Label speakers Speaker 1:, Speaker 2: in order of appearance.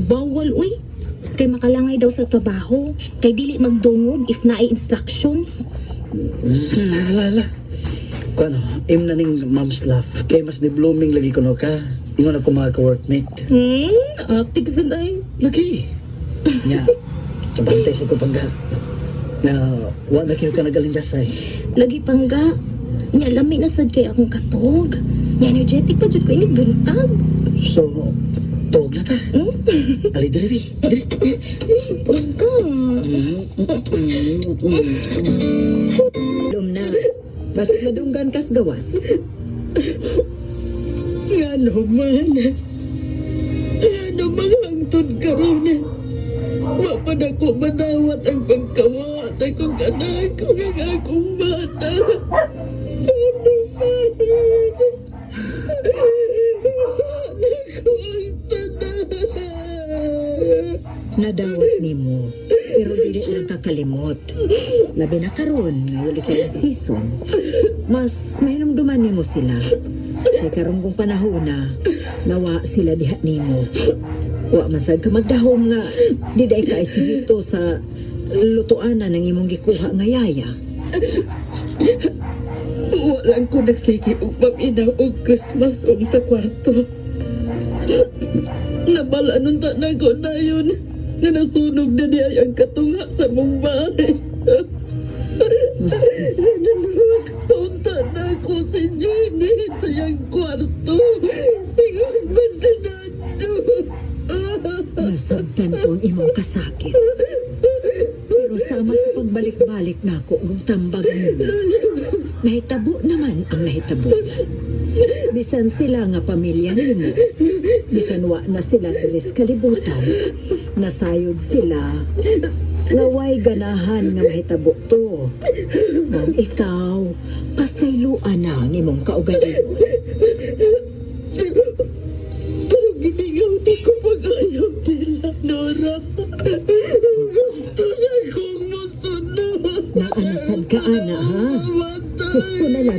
Speaker 1: Bawal, uy. Kay makalangay daw sa trabaho. Kay dili magdungog if naay instructions.
Speaker 2: Naalala. Kano, im na ning mom's love. Kay mas ni blooming lagi kuno ka. Ingon ako mga ka-workmate.
Speaker 1: Atik sa day.
Speaker 2: Lagi. Nya, kabantay sa ko pangga. Na, wala kayo ka nagalindasay.
Speaker 1: Lagi pangga. Nya lami na sad kay akong katog. Nya energetic pa jud ko ini buntag.
Speaker 2: So, tuog na ta. Ali, dali, dali.
Speaker 1: Pangga.
Speaker 3: Lum na. Basta madunggan kas gawas.
Speaker 4: Nga naman. Nga naman hangtod karon. Wa pa na ko manawat ang pagkawa sa kong anak kung ang akong bata. Sana ko ang tanan.
Speaker 3: Nadawat nimo. Pero dili lang kakalimot. Labi na karon ngayon ikaw ang season. Mas mahinumduman nimo sila. Kay karong kong panahon na nawa sila diha nimo. Wa man sad ka magdahom nga di day ka isibito sa lutuanan ng imong gikuha nga yaya.
Speaker 4: Walang ko nagsige og paminaw og kusmasong sa kwarto. Nabala nun tanan ko na yun. Nga nasunog na niya ang katungha sa mong bahay. Naluwas punta na ako si Jenny sa iyang kwarto. Ingon ba sinado?
Speaker 3: Nasabtan ko ang imong kasakit. Pero sama sa pagbalik-balik na ako ng tambag nimo. Nahitabo naman ang nahitabo. Bisan sila nga pamilya nimo. Bisan wa na sila sa kalibutan. Nasayod sila. Naway ganahan nga mahitabo to. Mong ikaw, pasayloan na ang imong kaugalingon.
Speaker 4: Pero giningaw na ko pag-ayaw nila, Nora. Gusto niya kong masunod.
Speaker 3: Naanasan ka, ana, ha? Gusto na lang